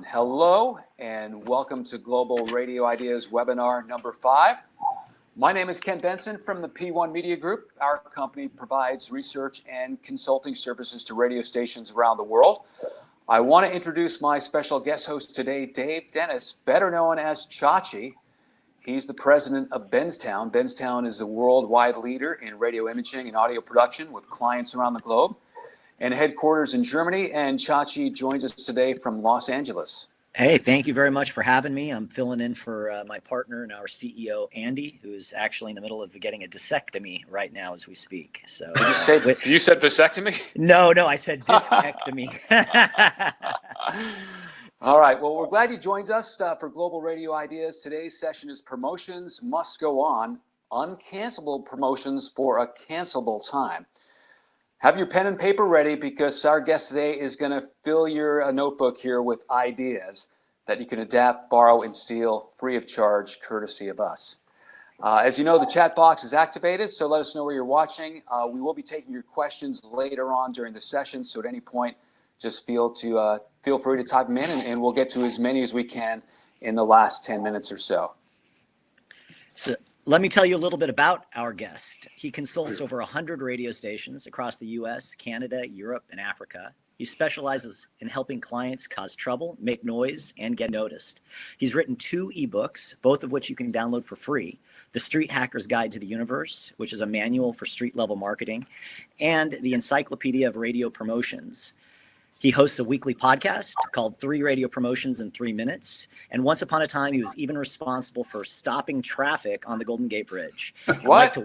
Hello and welcome to Global Radio Ideas webinar number 5. My name is Ken Benson from the P1 Media Group. Our company provides research and consulting services to radio stations around the world. I want to introduce my special guest host today, Dave Dennis, better known as Chachi. He's the president of Benstown. Benstown is a worldwide leader in radio imaging and audio production with clients around the globe and headquarters in Germany. And Chachi joins us today from Los Angeles. Hey, thank you very much for having me. I'm filling in for my partner and our CEO, Andy, who's actually in the middle of getting a discectomy right now as we speak. So, you said vasectomy? No, I said discectomy. All right. Well, we're glad you joined us for Global Radio Ideas. Today's session is Promotions Must Go On, Uncancellable Promotions for a Cancelable Time. Have your pen and paper ready because our guest today is going to fill your notebook here with ideas that you can adapt, borrow, and steal free of charge, courtesy of us. As you know, the chat box is activated, so let us know where you're watching. We will be taking your questions later on during the session, so at any point, just feel free to type them in, and we'll get to as many as we can in the last 10 minutes or so. So let me tell you a little bit about our guest. He consults over 100 radio stations across the US, Canada, Europe, and Africa. He specializes in helping clients cause trouble, make noise, and get noticed. He's written 2 ebooks, both of which you can download for free. The Street Hacker's Guide to the Universe, which is a manual for street-level marketing, and the Encyclopedia of Radio Promotions. He hosts a weekly podcast called 3 Radio Promotions in 3 Minutes. And once upon a time, he was even responsible for stopping traffic on the Golden Gate Bridge. What?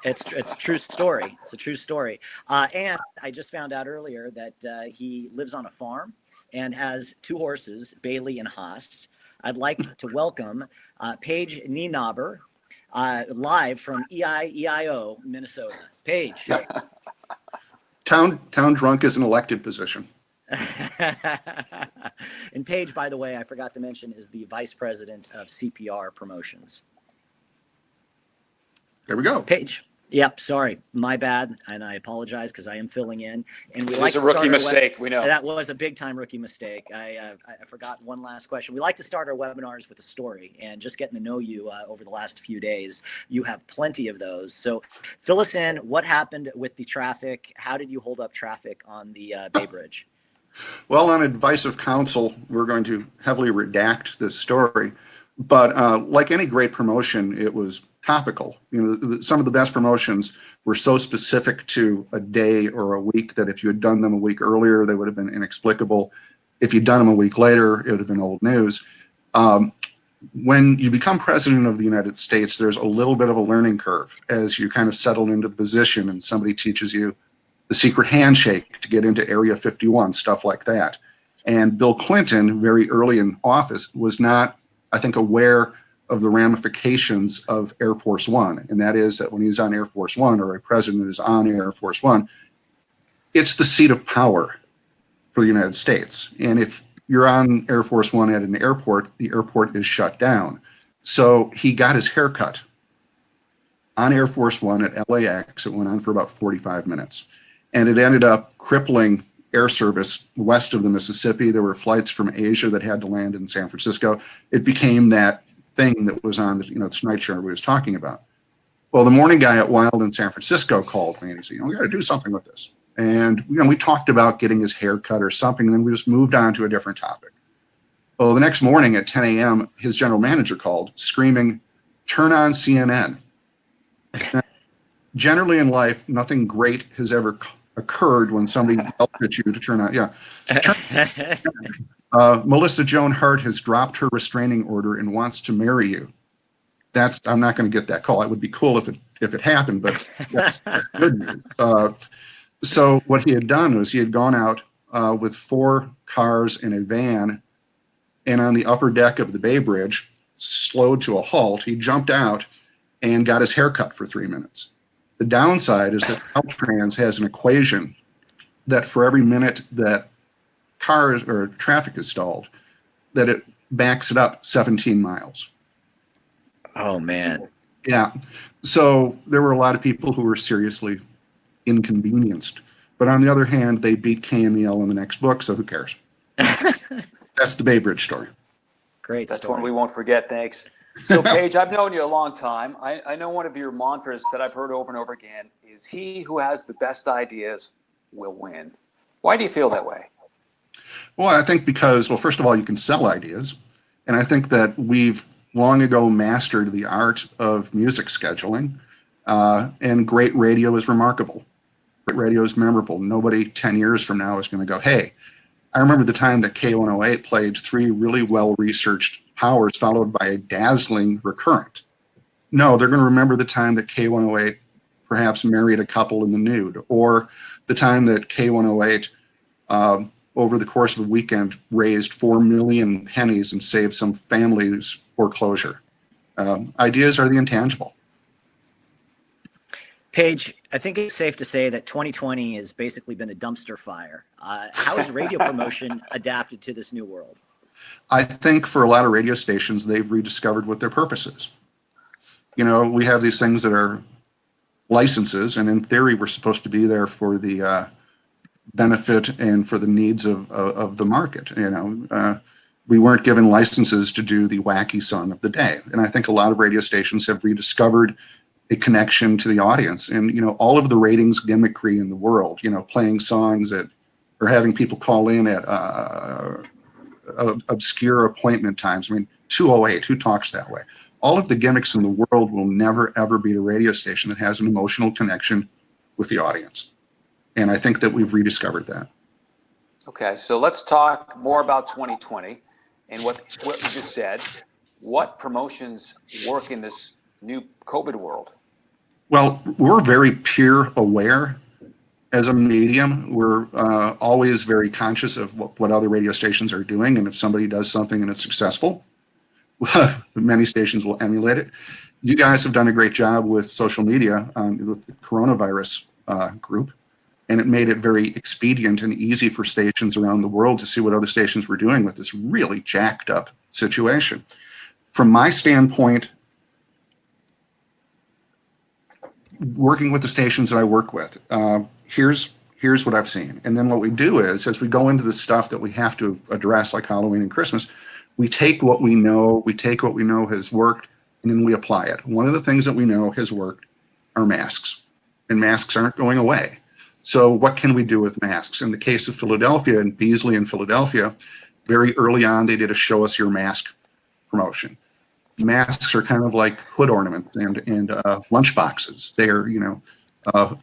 It's a true story. It's a true story. And I just found out earlier that he lives on a farm and has 2 horses, Bailey and Haas. I'd like to welcome Paige Nienaber, live from EIO, Minnesota. Paige. Town drunk is an elected position. And Paige, by the way, I forgot to mention, is the vice president of CPR promotions. There we go. Paige. Yep. Sorry. My bad. And I apologize because I am filling in. And it was a rookie mistake. We know. That was a big time rookie mistake. I forgot one last question. We like to start our webinars with a story and just getting to know you over the last few days. You have plenty of those. So fill us in. What happened with the traffic? How did you hold up traffic on the Bay Bridge? Well, on advice of counsel, we're going to heavily redact this story. But like any great promotion, it was topical. You know, some of the best promotions were so specific to a day or a week that if you had done them a week earlier, they would have been inexplicable. If you'd done them a week later, it would have been old news. When you become president of the United States, there's a little bit of a learning curve as you kind of settle into the position and somebody teaches you the secret handshake to get into Area 51, stuff like that. And Bill Clinton, very early in office, was not, I think, aware of the ramifications of Air Force One. And that is that when he's on Air Force One, or a president is on Air Force One, it's the seat of power for the United States. And if you're on Air Force One at an airport, the airport is shut down. So he got his hair cut on Air Force One at LAX. It went on for about 45 minutes. And it ended up crippling air service west of the Mississippi. There were flights from Asia that had to land in San Francisco. It became that thing that was on the Tonight Show we was talking about. Well, the morning guy at Wild in San Francisco called me and he said, we got to do something with this. And we talked about getting his hair cut or something, and then we just moved on to a different topic. Well, the next morning at 10 a.m., his general manager called, screaming, "Turn on CNN." Now, generally in life, nothing great has ever occurred when somebody yells at you to turn on. Melissa Joan Hart has dropped her restraining order and wants to marry you. I'm not going to get that call. It would be cool if it happened, but that's good news. So what he had done was he had gone out with 4 cars and a van, and on the upper deck of the Bay Bridge, slowed to a halt. He jumped out and got his hair cut for 3 minutes. The downside is that Caltrans has an equation that for every minute that cars or traffic is stalled, that it backs it up 17 miles. Oh, man. Yeah. So there were a lot of people who were seriously inconvenienced. But on the other hand, they beat KMEL in the next book, so who cares? That's the Bay Bridge story. Great That's story. one we won't forget. Thanks. So, Paige, I've known you a long time. I know one of your mantras that I've heard over and over again is he who has the best ideas will win. Why do you feel that way? Well, I think because, well, first of all, you can sell ideas. And I think that we've long ago mastered the art of music scheduling. And great radio is remarkable. Great radio is memorable. Nobody 10 years from now is going to go, hey, I remember the time that K108 played 3 really well-researched powers followed by a dazzling recurrent. No, they're going to remember the time that K108 perhaps married a couple in the nude, or the time that K108 over the course of the weekend raised 4 million pennies and saved some families foreclosure. Ideas are the intangible. Paige, I think it's safe to say that 2020 has basically been a dumpster fire. How has radio promotion adapted to this new world? I think for a lot of radio stations, they've rediscovered what their purpose is. You know, we have these things that are licenses, and in theory, we're supposed to be there for the benefit and for the needs of the market. You know, we weren't given licenses to do the wacky song of the day. And I think a lot of radio stations have rediscovered a connection to the audience. And, you know, all of the ratings gimmickry in the world, you know, playing songs at, or having people call in at obscure appointment times. I mean, 208, who talks that way? All of the gimmicks in the world will never, ever beat a radio station that has an emotional connection with the audience. And I think that we've rediscovered that. Okay, so let's talk more about 2020 and what you just said. What promotions work in this new COVID world? Well, we're very peer aware as a medium. We're always very conscious of what other radio stations are doing. And if somebody does something and it's successful, many stations will emulate it. You guys have done a great job with social media with the coronavirus group. And it made it very expedient and easy for stations around the world to see what other stations were doing with this really jacked up situation. From my standpoint, working with the stations that I work with, here's what I've seen. And then what we do is, as we go into the stuff that we have to address, like Halloween and Christmas, we take what we know has worked, and then we apply it. One of the things that we know has worked are masks, and masks aren't going away. So what can we do with masks? In the case of Philadelphia and Beasley in Philadelphia, very early on, they did a show us your mask promotion. Masks are kind of like hood ornaments and lunch boxes. They're, you know,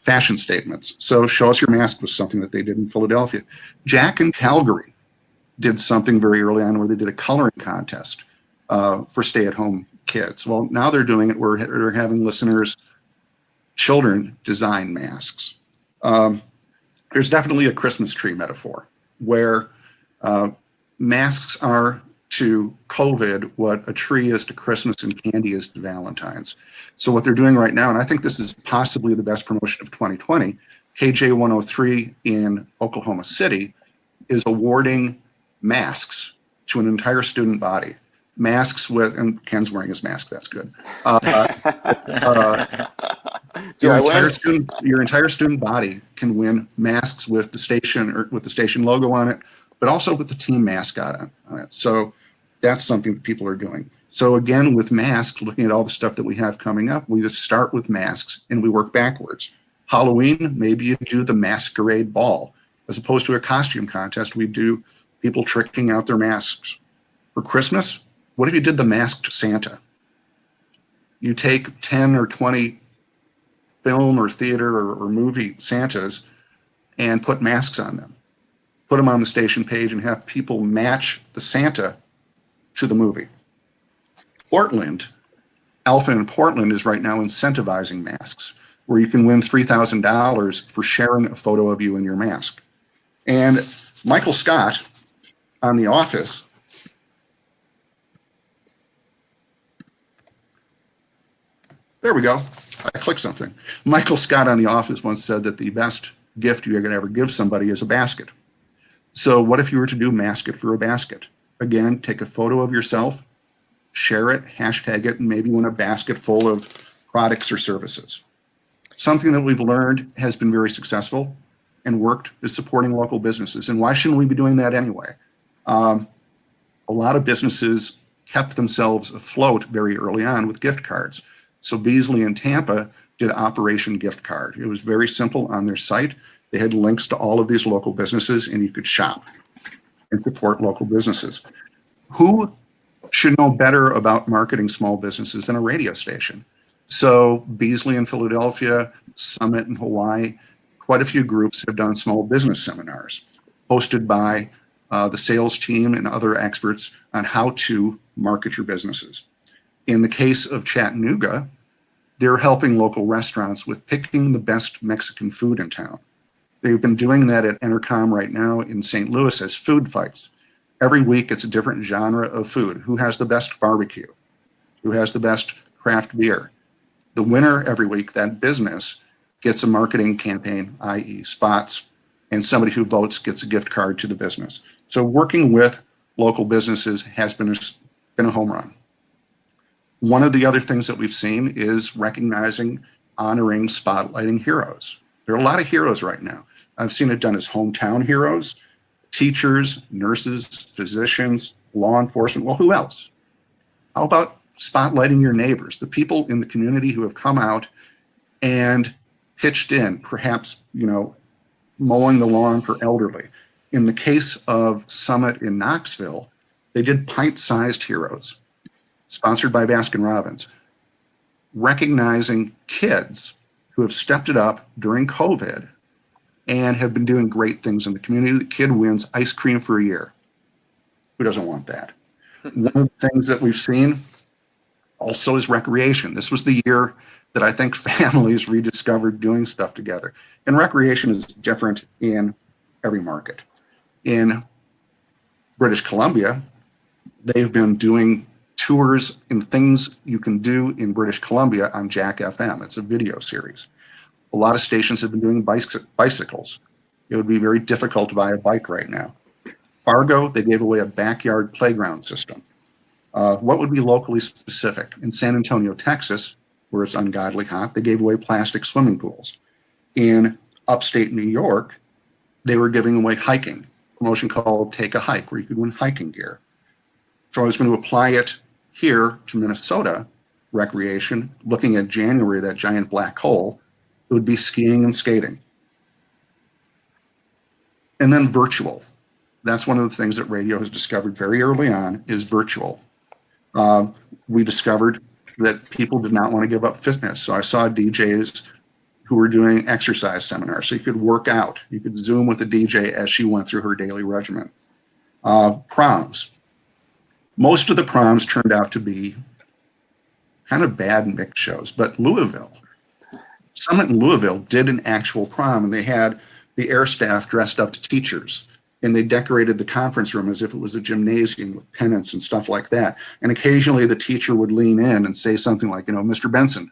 fashion statements. So show us your mask was something that they did in Philadelphia. Jack in Calgary did something very early on where they did a coloring contest for stay-at-home kids. Well, now they're doing it where they're having listeners, children design masks. There's definitely a Christmas tree metaphor where masks are to COVID what a tree is to Christmas and candy is to Valentine's. So what they're doing right now, and I think this is possibly the best promotion of 2020, KJ 103 in Oklahoma City is awarding masks to an entire student body. Masks with, and Ken's wearing his mask, that's good. Your entire student body can win masks with the station or with the station logo on it, but also with the team mascot on it. So that's something that people are doing. So again, with masks, looking at all the stuff that we have coming up, we just start with masks and we work backwards. Halloween, maybe you do the masquerade ball. As opposed to a costume contest, we do people tricking out their masks. For Christmas, what if you did the masked Santa? You take 10 or 20 film or theater or movie Santas and put masks on them. Put them on the station page and have people match the Santa to the movie. Portland, Alpha in Portland is right now incentivizing masks where you can win $3,000 for sharing a photo of you in your mask. And Michael Scott on The Office there we go. I clicked something. Michael Scott on The Office once said that the best gift you're going to ever give somebody is a basket. So what if you were to do mask it for a basket? Again, take a photo of yourself, share it, hashtag it, and maybe win a basket full of products or services. Something that we've learned has been very successful and worked is supporting local businesses. And why shouldn't we be doing that anyway? A lot of businesses kept themselves afloat very early on with gift cards. So Beasley in Tampa did Operation Gift Card. It was very simple on their site. They had links to all of these local businesses, and you could shop and support local businesses. Who should know better about marketing small businesses than a radio station? So Beasley in Philadelphia, Summit in Hawaii, quite a few groups have done small business seminars hosted by the sales team and other experts on how to market your businesses. In the case of Chattanooga, they're helping local restaurants with picking the best Mexican food in town. They've been doing that at Entercom right now in St. Louis as food fights. Every week, it's a different genre of food. Who has the best barbecue? Who has the best craft beer? The winner every week, that business, gets a marketing campaign, i.e. spots, and somebody who votes gets a gift card to the business. So working with local businesses has been a home run. One of the other things that we've seen is recognizing, honoring, spotlighting heroes. There are a lot of heroes right now. I've seen it done as hometown heroes, teachers, nurses, physicians, law enforcement. Well, who else? How about spotlighting your neighbors, the people in the community who have come out and pitched in, perhaps, mowing the lawn for elderly. In the case of Summit in Knoxville, they did pint-sized heroes, sponsored by Baskin-Robbins, recognizing kids who have stepped it up during COVID and have been doing great things in the community. The kid wins ice cream for a year. Who doesn't want that? One of the things that we've seen also is recreation. This was the year that I think families rediscovered doing stuff together. And recreation is different in every market. In British Columbia, they've been doing tours and things you can do in British Columbia on Jack FM. It's a video series. A lot of stations have been doing bicycles. It would be very difficult to buy a bike right now. Fargo, they gave away a backyard playground system. What would be locally specific? In San Antonio, Texas, where it's ungodly hot, they gave away plastic swimming pools. In upstate New York, they were giving away hiking, a promotion called Take a Hike, where you could win hiking gear. So I was going to apply it here to Minnesota recreation, looking at January, that giant black hole. It would be skiing and skating. And then virtual. That's one of the things that radio has discovered very early on is virtual. We discovered that people did not want to give up fitness. So I saw DJs who were doing exercise seminars. So you could work out. You could Zoom with the DJ as she went through her daily regimen. Proms. Most of the proms turned out to be kind of bad mix shows, but Summit in Louisville did an actual prom, and they had the air staff dressed up to teachers, and they decorated the conference room as if it was a gymnasium with pennants and stuff like that. And occasionally the teacher would lean in and say something like, Mr. Benson,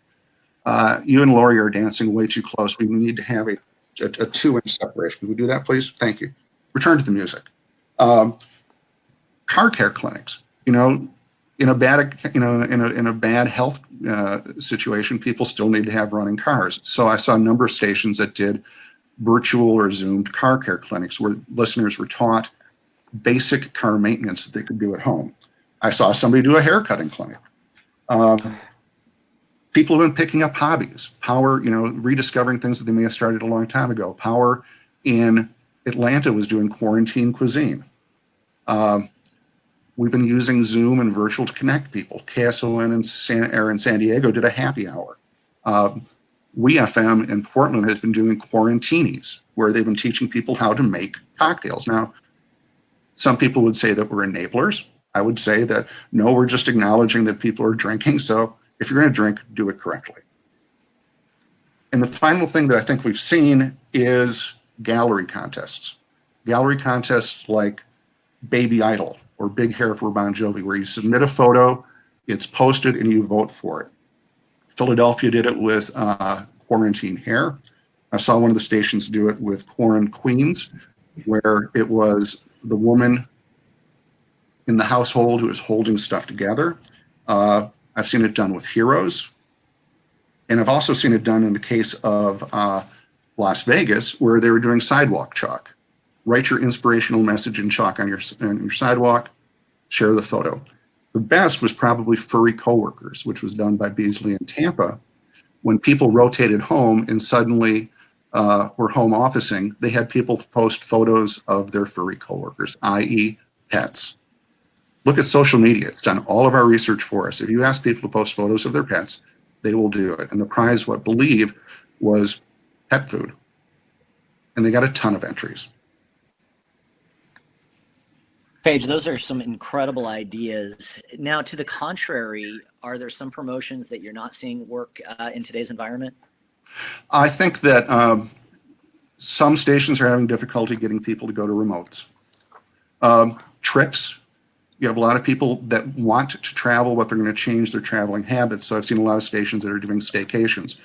you and Lori are dancing way too close. We need to have a 2-inch separation. Can we do that, please? Thank you. Return to the music. Car care clinics, in a bad health situation, people still need to have running cars. So I saw a number of stations that did virtual or Zoomed car care clinics where listeners were taught basic car maintenance that they could do at home. I saw somebody do a haircutting clinic. People have been picking up hobbies, Power, rediscovering things that they may have started a long time ago. Power in Atlanta was doing quarantine cuisine. We've been using Zoom and virtual to connect people. KSON in San Diego did a happy hour. We FM in Portland has been doing quarantinis, where they've been teaching people how to make cocktails. Now, some people would say that we're enablers. I would say that, no, we're just acknowledging that people are drinking. So if you're going to drink, do it correctly. And the final thing that I think we've seen is gallery contests. Gallery contests like Baby Idol or Big Hair for Bon Jovi, where you submit a photo, it's posted, and you vote for it. Philadelphia did it with Quarantine Hair. I saw one of the stations do it with Quarant Queens, where it was the woman in the household who is holding stuff together. I've seen it done with heroes. And I've also seen it done in the case of Las Vegas, where they were doing sidewalk chalk. Write your inspirational message in chalk on your sidewalk. share the photo. The best was probably Furry Coworkers, which was done by Beasley in Tampa. When people rotated home and suddenly were home officing, they had people post photos of their furry coworkers, i.e. pets. Look at social media. It's done all of our research for us. If you ask people to post photos of their pets, they will do it. And the prize, I believe, was pet food. And they got a ton of entries. Paige, those are some incredible ideas. Now, to the contrary, are there some promotions that you're not seeing work in today's environment? I think that some stations are having difficulty getting people to go to remotes. Trips, you have a lot of people that want to travel, but they're going to change their traveling habits. So I've seen a lot of stations that are doing staycations.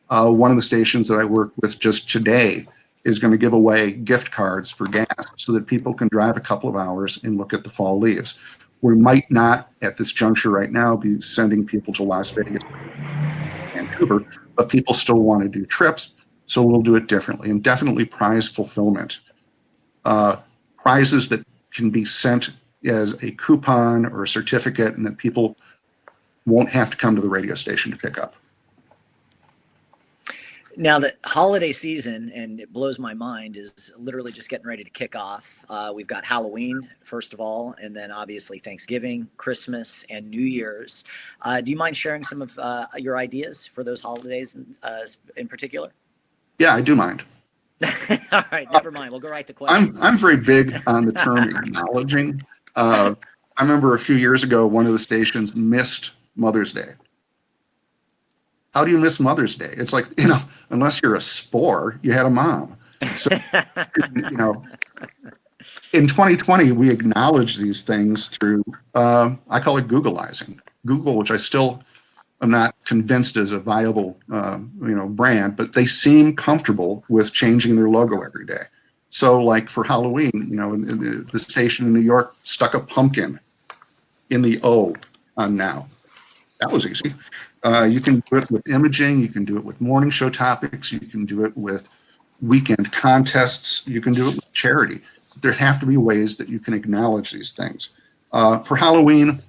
One of the stations that I work with just today is going to give away gift cards for gas so that people can drive a couple of hours and look at the fall leaves. We might not, at this juncture right now, be sending people to Las Vegas, Vancouver, but people still want to do trips, so we'll do it differently. And definitely prize fulfillment. Prizes that can be sent as a coupon or a certificate and that people won't have to come to the radio station to pick up. Now, the holiday season, and it blows my mind, is literally just getting ready to kick off. We've got Halloween, first of all, and then obviously Thanksgiving, Christmas, and New Year's. Do you mind sharing some of your ideas for those holidays in particular? Yeah, I do mind. All right, never mind. We'll go right to questions. I'm very big on the term acknowledging. I remember a few years ago, one of the stations missed Mother's Day. How do you miss Mother's Day? It's like, unless you're a spore, you had a mom. So, in 2020, we acknowledge these things through, I call it Googleizing. Google, which I still am not convinced is a viable, brand, but they seem comfortable with changing their logo every day. So like for Halloween, the station in New York stuck a pumpkin in the O on Now. That was easy. You can do it with imaging. You can do it with morning show topics. You can do it with weekend contests. You can do it with charity. There have to be ways that you can acknowledge these things. For Halloween,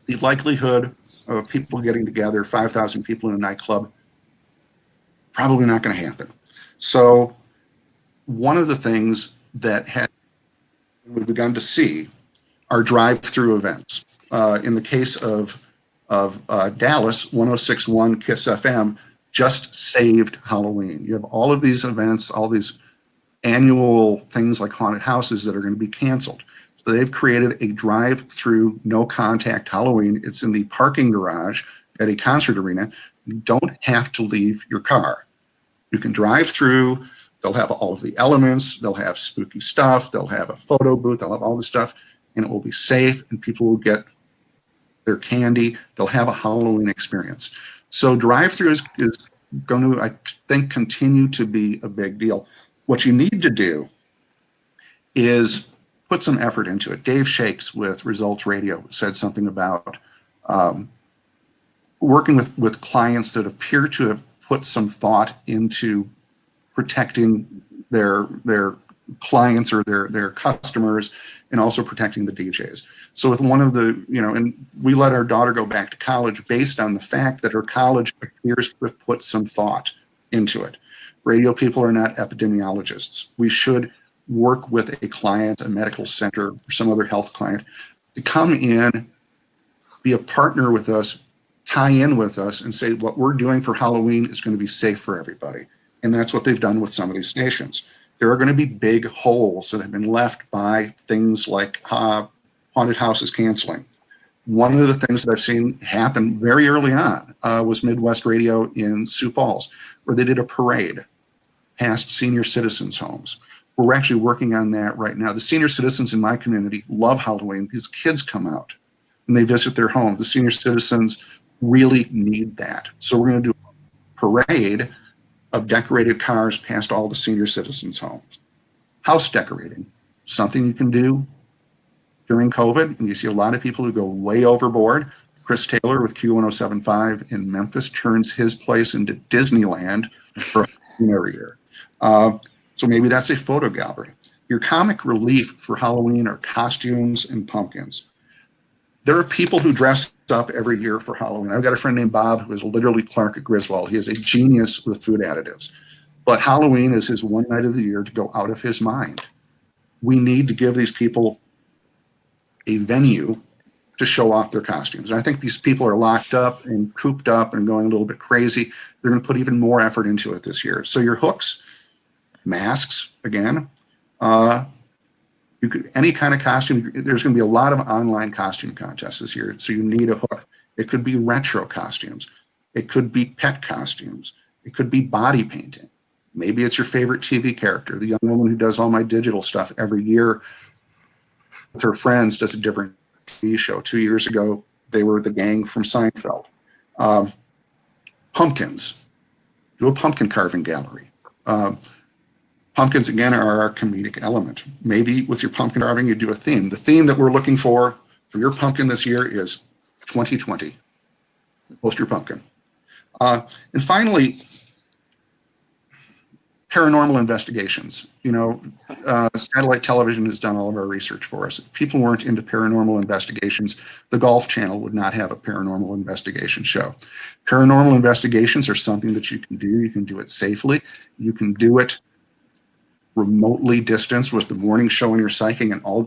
the likelihood of people getting together, 5,000 people in a nightclub, probably not going to happen. So one of the things that we've begun to see are drive-through events. In the case of Dallas, 106.1 KISS FM just saved Halloween. You have all of these events, all these annual things like haunted houses that are going to be canceled. So they've created a drive-through, no-contact Halloween. It's in the parking garage at a concert arena. You don't have to leave your car. You can drive through. They'll have all of the elements. They'll have spooky stuff. They'll have a photo booth. They'll have all this stuff, and it will be safe, and people will get their candy. They'll have a Halloween experience. So drive-through is going to, I think, continue to be a big deal. What you need to do is put some effort into it. Dave Shakes with Results Radio said something about working with clients that appear to have put some thought into protecting their clients or their customers, and also protecting the DJs. So with one of the, and we let our daughter go back to college based on the fact that her college appears to have put some thought into it. Radio people are not epidemiologists. We should work with a client, a medical center, or some other health client to come in, be a partner with us, tie in with us, and say what we're doing for Halloween is going to be safe for everybody. And that's what they've done with some of these stations. There are going to be big holes that have been left by things like haunted houses canceling. One of the things that I've seen happen very early on was Midwest Radio in Sioux Falls, where they did a parade past senior citizens' homes. We're actually working on that right now. The senior citizens in my community love Halloween because kids come out and they visit their homes. The senior citizens really need that. So we're going to do a parade of decorated cars past all the senior citizens' homes. House decorating, something you can do during COVID, and you see a lot of people who go way overboard. Chris Taylor with Q1075 in Memphis turns his place into Disneyland for every year. So maybe that's a photo gallery. Your comic relief for Halloween are costumes and pumpkins. There are people who dress up every year for Halloween. I've got a friend named Bob who is literally Clark at Griswold. He is a genius with food additives. But Halloween is his one night of the year to go out of his mind. We need to give these people a venue to show off their costumes. And I think these people are locked up and cooped up and going a little bit crazy. They're going to put even more effort into it this year. So your hooks, masks, again, you could, any kind of costume. There's going to be a lot of online costume contests this year. So you need a hook. It could be retro costumes. It could be pet costumes. It could be body painting. Maybe it's your favorite TV character. The young woman who does all my digital stuff every year with her friends does a different TV show. 2 years ago, they were the gang from Seinfeld. Pumpkins. Do a pumpkin carving gallery. Pumpkins, again, are our comedic element. Maybe with your pumpkin carving, you do a theme. The theme that we're looking for your pumpkin this year is 2020. Post your pumpkin. And finally, paranormal investigations. Satellite television has done all of our research for us. If people weren't into paranormal investigations, the Golf Channel would not have a paranormal investigation show. Paranormal investigations are something that you can do. You can do it safely. You can do it remotely distanced with the morning show in your psychic in all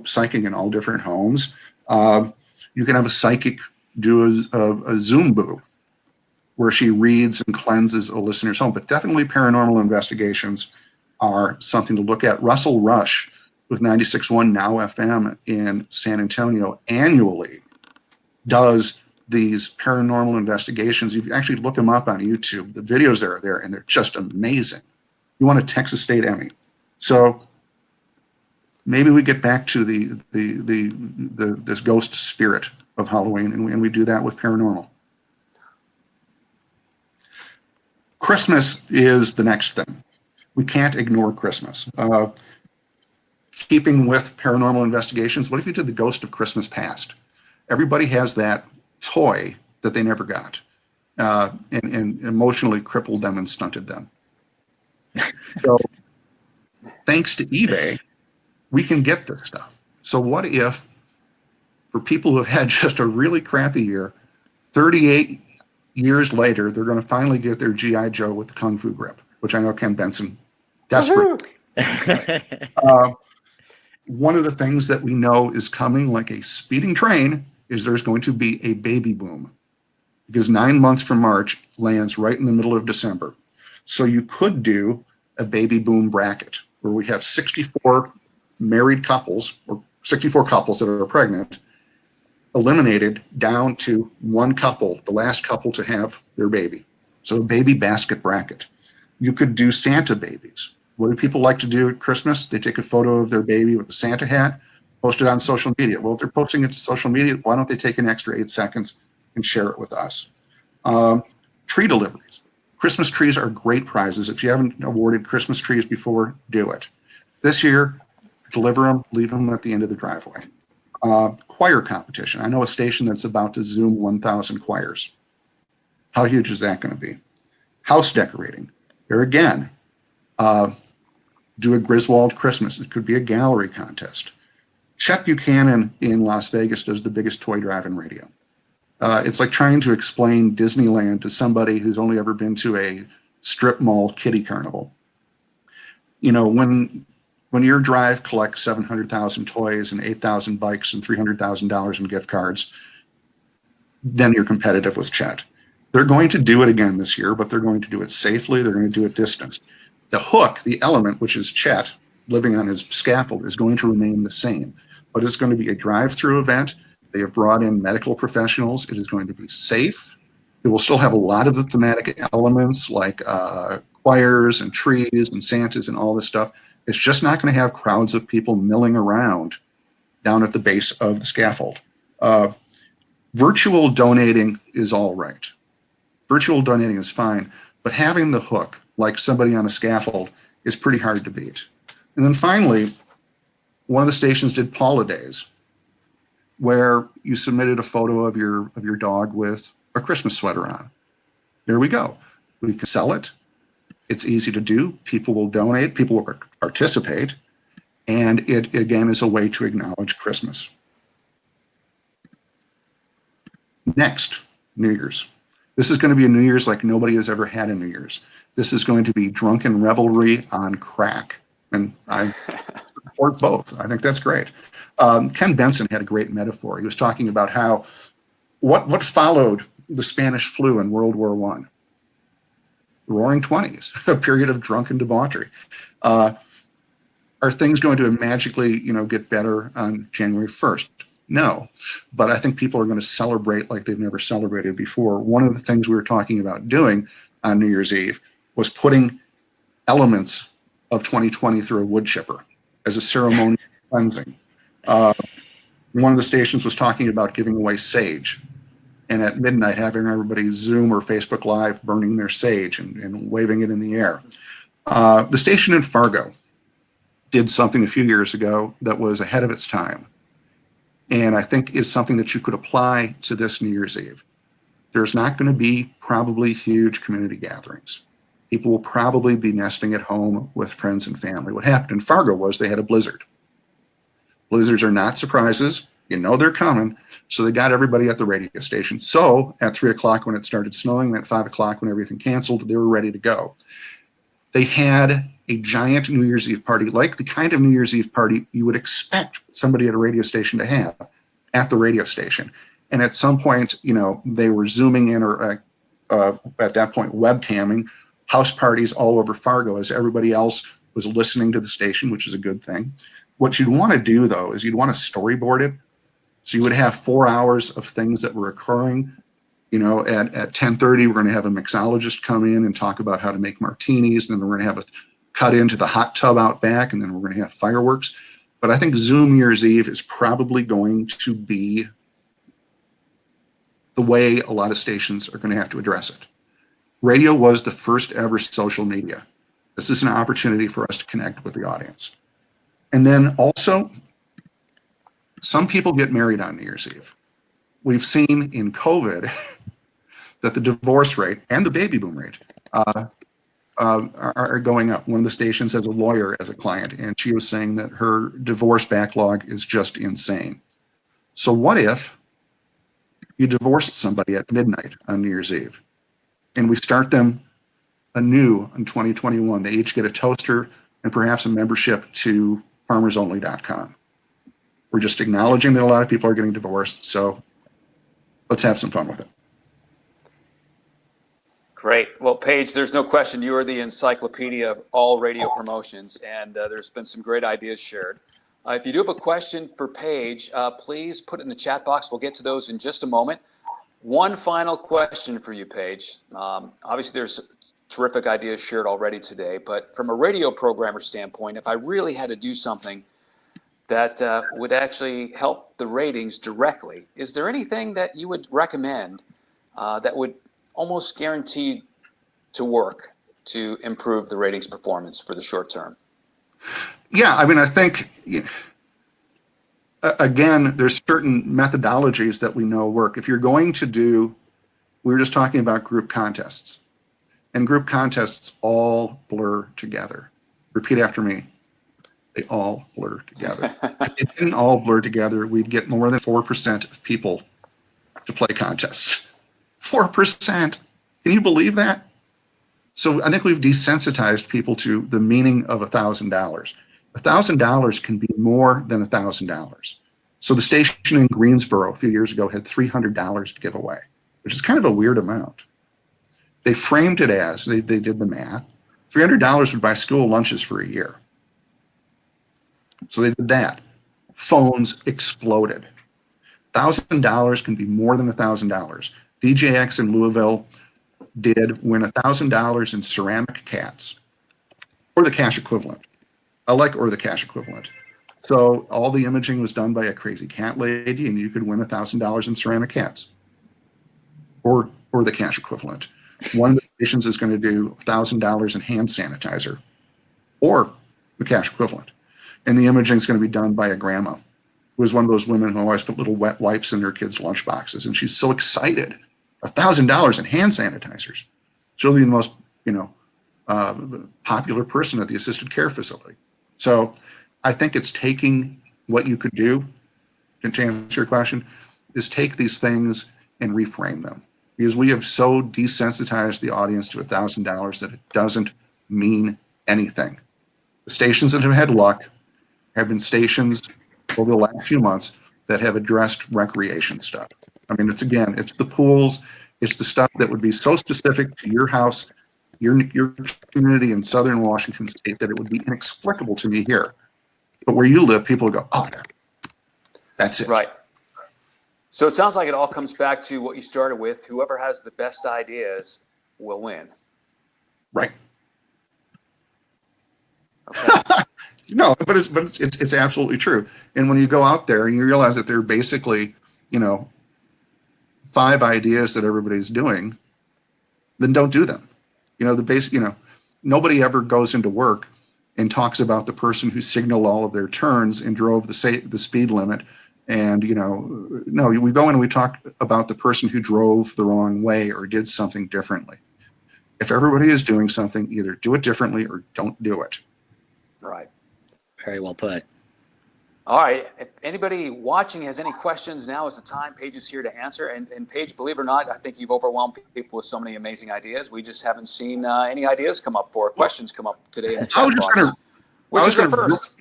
different homes. You can have a psychic do a Zoom boo where she reads and cleanses a listener's home. But definitely paranormal investigations are something to look at. Russell Rush with 96.1 Now FM in San Antonio annually does these paranormal investigations. You actually look them up on YouTube. The videos are there, and they're just amazing. You want a Texas State Emmy. So maybe we get back to this ghost spirit of Halloween, and we do that with paranormal. Christmas is the next thing. We can't ignore Christmas. Keeping with paranormal investigations, what if you did the Ghost of Christmas Past? Everybody has that toy that they never got, and emotionally crippled them and stunted them. So thanks to eBay, we can get this stuff. So what if, for people who have had just a really crappy year, 38 years later, they're going to finally get their G.I. Joe with the Kung Fu grip, which I know Ken Benson desperate. One of the things that we know is coming like a speeding train is there's going to be a baby boom, because 9 months from March lands right in the middle of December. So you could do a baby boom bracket where we have 64 married couples, or 64 couples that are pregnant, eliminated down to one couple, the last couple to have their baby. So a baby basket bracket. You could do Santa babies. What do people like to do at Christmas? They take a photo of their baby with a Santa hat, post it on social media. Well, if they're posting it to social media, why don't they take an extra 8 seconds and share it with us? Tree deliveries. Christmas trees are great prizes. If you haven't awarded Christmas trees before, do it. This year, deliver them, leave them at the end of the driveway. Choir competition. I know a station that's about to Zoom 1,000 choirs. How huge is that going to be? House decorating. There again, do a Griswold Christmas. It could be a gallery contest. Chet Buchanan in Las Vegas does the biggest toy drive in radio. It's like trying to explain Disneyland to somebody who's only ever been to a strip mall kiddie carnival. When your drive collects 700,000 toys and 8,000 bikes and $300,000 in gift cards, then you're competitive with Chet. They're going to do it again this year, but they're going to do it safely. They're going to do it distanced. The hook, the element, which is Chet living on his scaffold, is going to remain the same, but it's going to be a drive-through event. They have brought in medical professionals. It is going to be safe. It will still have a lot of the thematic elements like choirs and trees and Santas and all this stuff. It's just not going to have crowds of people milling around down at the base of the scaffold. Virtual donating is all right. Virtual donating is fine, but having the hook, like somebody on a scaffold, is pretty hard to beat. And then finally, one of the stations did Paula Days, where you submitted a photo of your dog with a Christmas sweater on. There we go. We can sell it. It's easy to do. People will donate. People will participate. And it, again, is a way to acknowledge Christmas. next New Year's. This is going to be a New Year's like nobody has ever had a New Year's. This is going to be drunken revelry on crack. And I support both. I think that's great. Ken Benson had a great metaphor. He was talking about how what followed the Spanish flu in World War I? The Roaring Twenties, a period of drunken debauchery. Are things going to magically, get better on January 1st? No, but I think people are going to celebrate like they've never celebrated before. One of the things we were talking about doing on New Year's Eve was putting elements of 2020 through a wood chipper as a ceremonial cleansing. One of the stations was talking about giving away sage, and at midnight having everybody Zoom or Facebook Live burning their sage and waving it in the air. The station in Fargo did something a few years ago that was ahead of its time, and I think is something that you could apply to this New Year's Eve. There's not going to be probably huge community gatherings. People will probably be nesting at home with friends and family. What happened in Fargo was they had a blizzard. Blizzards are not surprises. They're coming. So they got everybody at the radio station. So at 3 o'clock when it started snowing, at 5 o'clock when everything canceled, they were ready to go. They had a giant New Year's Eve party, like the kind of New Year's Eve party you would expect somebody at a radio station to have at the radio station. And at some point, they were Zooming in or at that point, webcamming house parties all over Fargo as everybody else was listening to the station, which is a good thing. What you'd want to do, though, is you'd want to storyboard it. So you would have 4 hours of things that were occurring. At 10:30, we're going to have a mixologist come in and talk about how to make martinis. And then we're going to have a cut into the hot tub out back, and then we're going to have fireworks. But I think Zoom New Year's Eve is probably going to be the way a lot of stations are going to have to address it. Radio was the first ever social media. This is an opportunity for us to connect with the audience. And then also, some people get married on New Year's Eve. We've seen in COVID that the divorce rate and the baby boom rate are going up. One of the stations has a lawyer as a client, and she was saying that her divorce backlog is just insane. So what if you divorced somebody at midnight on New Year's Eve, and we start them anew in 2021? They each get a toaster and perhaps a membership to farmersonly.com. We're just acknowledging that a lot of people are getting divorced, so let's have some fun with it. Great. Well, Paige, there's no question you are the encyclopedia of all radio promotions, and there's been some great ideas shared. If you do have a question for Paige, please put it in the chat box. We'll get to those in just a moment. One final question for you, Paige. Obviously, there's terrific ideas shared already today, but from a radio programmer standpoint, if I really had to do something that would actually help the ratings directly, is there anything that you would recommend that would almost guarantee to work to improve the ratings performance for the short term? Yeah, I think, again, there's certain methodologies that we know work. If you're going to do, we were just talking about group contests, and group contests all blur together. Repeat after me. They all blur together. If they didn't all blur together, we'd get more than 4% of people to play contests. 4%. Can you believe that? So I think we've desensitized people to the meaning of $1,000. $1,000 can be more than $1,000. So the station in Greensboro a few years ago had $300 to give away, which is kind of a weird amount. They framed it as, they did the math, $300 would buy school lunches for a year. So they did that. Phones exploded. $1,000 can be more than $1,000. DJX in Louisville did win $1,000 in ceramic cats, or the cash equivalent. I like or the cash equivalent. So all the imaging was done by a crazy cat lady, and you could win $1,000 in ceramic cats, or the cash equivalent. One of the stations is going to do $1,000 in hand sanitizer, or the cash equivalent. And the imaging is going to be done by a grandma who was one of those women who always put little wet wipes in their kids' lunch boxes. And she's so excited. $1,000 in hand sanitizers. She'll be the most, popular person at the assisted care facility. So I think it's taking what you could do, to answer your question, is take these things and reframe them, because we have so desensitized the audience to $1,000 that it doesn't mean anything. The stations that have had luck have been stations over the last few months that have addressed recreation stuff. I mean, it's the pools, it's the stuff that would be so specific to your house, your community in Southern Washington State, that it would be inexplicable to me here. But where you live, people go, oh, that's it. Right. So it sounds like it all comes back to what you started with. Whoever has the best ideas will win. Right. Okay. No, but it's absolutely true. And when you go out there and you realize that there are basically, 5 ideas that everybody's doing, then don't do them. Nobody ever goes into work and talks about the person who signaled all of their turns and drove the speed limit. And, no, we go in and we talk about the person who drove the wrong way or did something differently. If everybody is doing something, either do it differently or don't do it. Right. Very well put. All right. If anybody watching has any questions, now is the time. Paige is here to answer. And Paige, believe it or not, I think you've overwhelmed people with so many amazing ideas. We just haven't seen any ideas come up or questions come up today in the chat box. Which is first?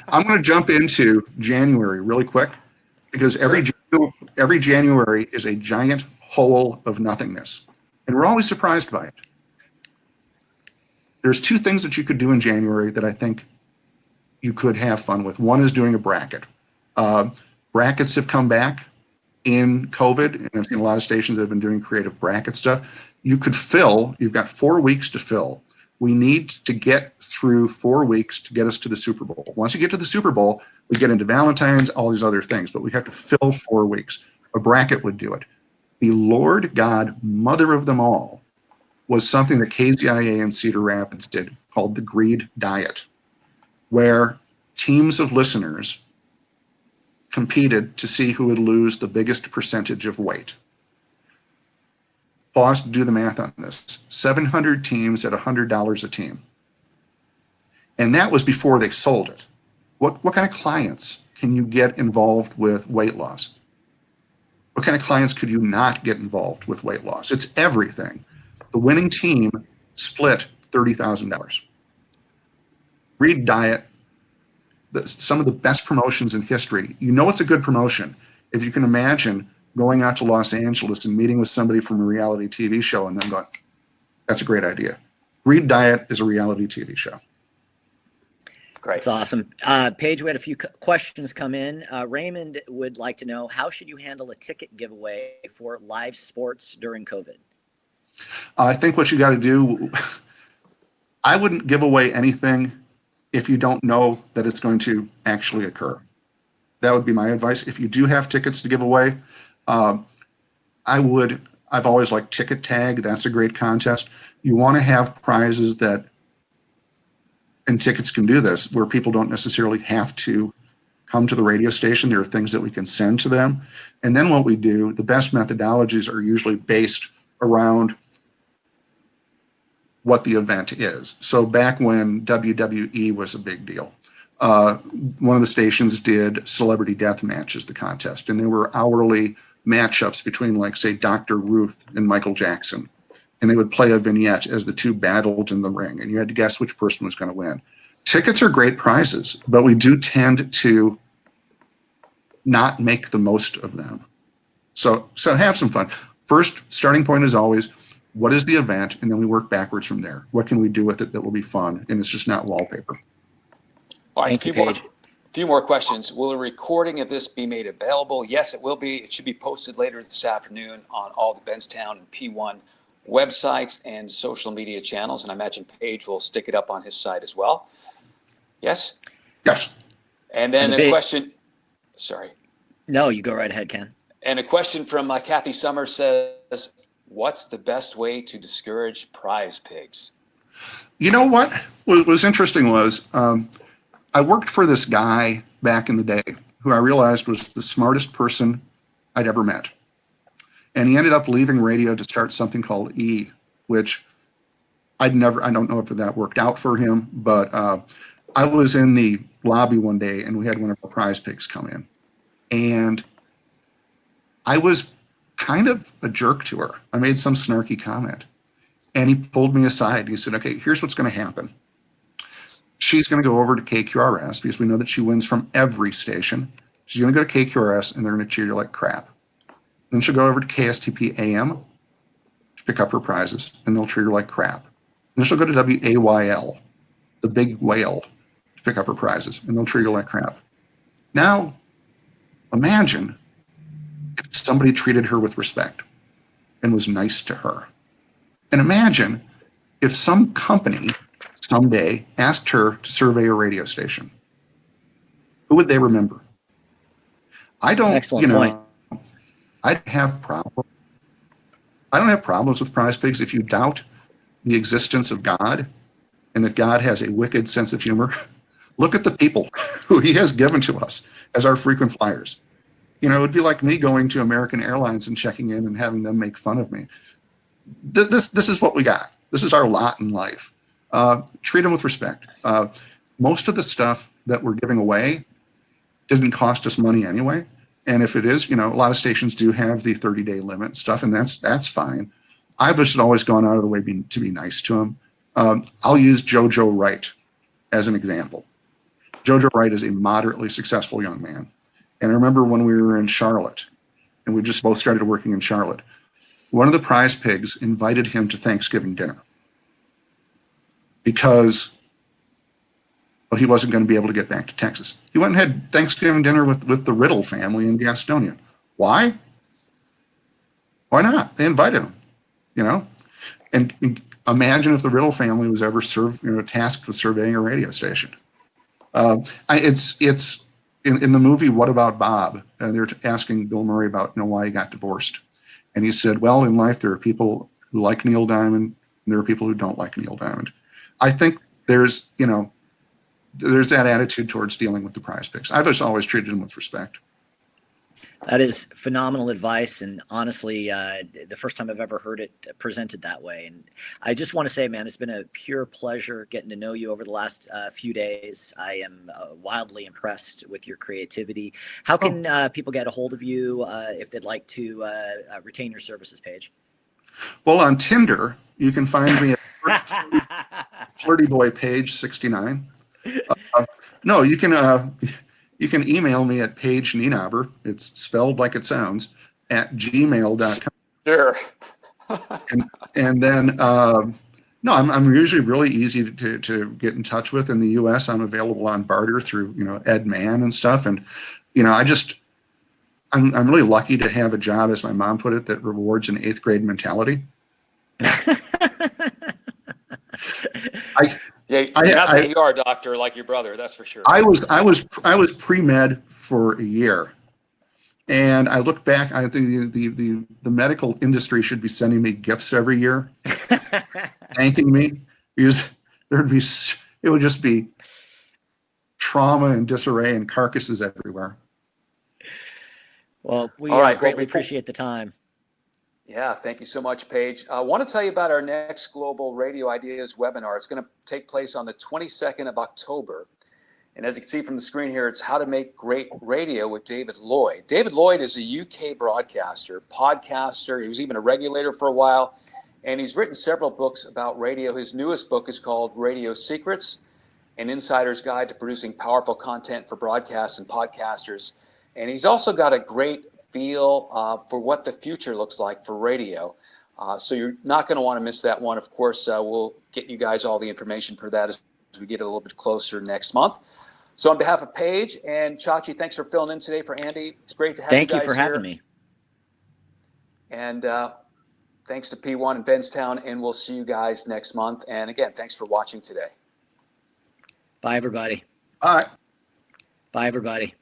I'm going to jump into January really quick, because every January is a giant hole of nothingness, and we're always surprised by it. There's 2 things that you could do in January that I think you could have fun with. One is doing a bracket. Brackets have come back in COVID, and I've seen a lot of stations that have been doing creative bracket stuff. You've got 4 weeks to fill. We need to get through 4 weeks to get us to the Super Bowl. Once you get to the Super Bowl, we get into Valentine's, all these other things, but we have to fill 4 weeks. A bracket would do it. The Lord God, mother of them all, was something that KZIA and Cedar Rapids did called the Greed Diet, where teams of listeners competed to see who would lose the biggest percentage of weight. Pause to do the math on this. 700 teams at $100 a team. And that was before they sold it. What kind of clients can you get involved with weight loss? What kind of clients could you not get involved with weight loss? It's everything. The winning team split $30,000. Greed Diet, some of the best promotions in history. It's a good promotion if you can imagine going out to Los Angeles and meeting with somebody from a reality TV show and then going, that's a great idea. Greed Diet is a reality TV show. Great. That's awesome. Paige, we had a few questions come in. Raymond would like to know, how should you handle a ticket giveaway for live sports during COVID? I think what you got to do, I wouldn't give away anything if you don't know that it's going to actually occur. That would be my advice. If you do have tickets to give away, I've always liked Ticket Tag. That's a great contest. You want to have prizes and tickets can do this, where people don't necessarily have to come to the radio station. There are things that we can send to them. And then what we do, the best methodologies are usually based around what the event is. So back when WWE was a big deal, one of the stations did Celebrity Deathmatch as the contest, and there were hourly matchups between, like, say, Dr. Ruth and Michael Jackson, and they would play a vignette as the two battled in the ring, and you had to guess which person was going to win. Tickets are great prizes, but we do tend to not make the most of them. So have some fun. First starting point is always, what is the event? And then we work backwards from there. What can we do with it that will be fun? And it's just not wallpaper. All right, Thank you, Paige. A few more questions. Will a recording of this be made available? Yes, it will be. It should be posted later this afternoon on all the Benstown and P1 websites and social media channels. And I imagine Paige will stick it up on his site as well. Yes? Yes. And then a question. Sorry. No, you go right ahead, Ken. And a question from Kathy Summers says, what's the best way to discourage prize pigs? You know what was interesting was I worked for this guy back in the day who I realized was the smartest person I'd ever met. And he ended up leaving radio to start something called E, which I don't know if that worked out for him, but I was in the lobby one day and we had one of our prize pigs come in. And I was kind of a jerk to her. I made some snarky comment. And he pulled me aside. He said, okay, here's what's going to happen. She's going to go over to KQRS because we know that she wins from every station. She's going to go to KQRS and they're going to treat her like crap. Then she'll go over to KSTP AM to pick up her prizes and they'll treat her like crap. Then she'll go to WAYL, the big whale, to pick up her prizes and they'll treat her like crap. Now, imagine if somebody treated her with respect and was nice to her. And imagine if some company someday asked her to survey a radio station. Who would they remember? I don't, excellent point. I have problems. I don't have problems with prize pigs if you doubt the existence of God and that God has a wicked sense of humor. Look at the people who he has given to us as our frequent flyers. You know, it would be like me going to American Airlines and checking in and having them make fun of me. This is what we got. This is our lot in life. Treat them with respect. Most of the stuff that we're giving away didn't cost us money anyway. And if it is, you know, a lot of stations do have the 30-day limit stuff, and that's fine. I've just always gone out of the way to be nice to them. I'll use Jojo Wright as an example. Jojo Wright is a moderately successful young man. And I remember when we were in Charlotte, and we just both started working in Charlotte, one of the prize pigs invited him to Thanksgiving dinner because, well, he wasn't going to be able to get back to Texas. He went and had Thanksgiving dinner with the Riddle family in Gastonia. Why? Why not? They invited him, you know? And imagine if the Riddle family was ever tasked with surveying a radio station. It's in the movie What About Bob? They're asking Bill Murray about why he got divorced. And he said, well, in life, there are people who like Neil Diamond, and there are people who don't like Neil Diamond. I think there's that attitude towards dealing with the prize picks. I've just always treated them with respect. That is phenomenal advice. And honestly, the first time I've ever heard it presented that way. And I just want to say, man, it's been a pure pleasure getting to know you over the last few days. I am wildly impressed with your creativity. How can people get a hold of you if they'd like to retain your services, Paige? Well, on Tinder, you can find me at Flirty Boy Paige 69. No, you can email me at Paige Nienaber. It's spelled like it sounds at gmail.com. Sure. and then no, I'm usually really easy to get in touch with in the U.S. I'm available on barter through Ed Mann and stuff, and I'm really lucky to have a job, as my mom put it, that rewards an 8th grade mentality. You're not the ER doctor like your brother, that's for sure. I was pre-med for a year, and I look back. I think the medical industry should be sending me gifts every year, thanking me, because it would just be trauma and disarray and carcasses everywhere. Well, we greatly greatly appreciate the time. Yeah, thank you so much, Paige. I want to tell you about our next Global Radio Ideas webinar. It's going to take place on the 22nd of October. And as you can see from the screen here, it's How to Make Great Radio with David Lloyd. David Lloyd is a UK broadcaster, podcaster. He was even a regulator for a while. And he's written several books about radio. His newest book is called Radio Secrets, An Insider's Guide to Producing Powerful Content for Broadcasts and Podcasters. And he's also got a great feel for what the future looks like for radio. So you're not going to want to miss that one. Of course, we'll get you guys all the information for that as we get a little bit closer next month. So on behalf of Paige and Chachi, thanks for filling in today for Andy. It's great to have you guys here. Thank you for having me. And thanks to P1 and Benstown, and we'll see you guys next month. And again, thanks for watching today. Bye, everybody. Bye. Bye, everybody.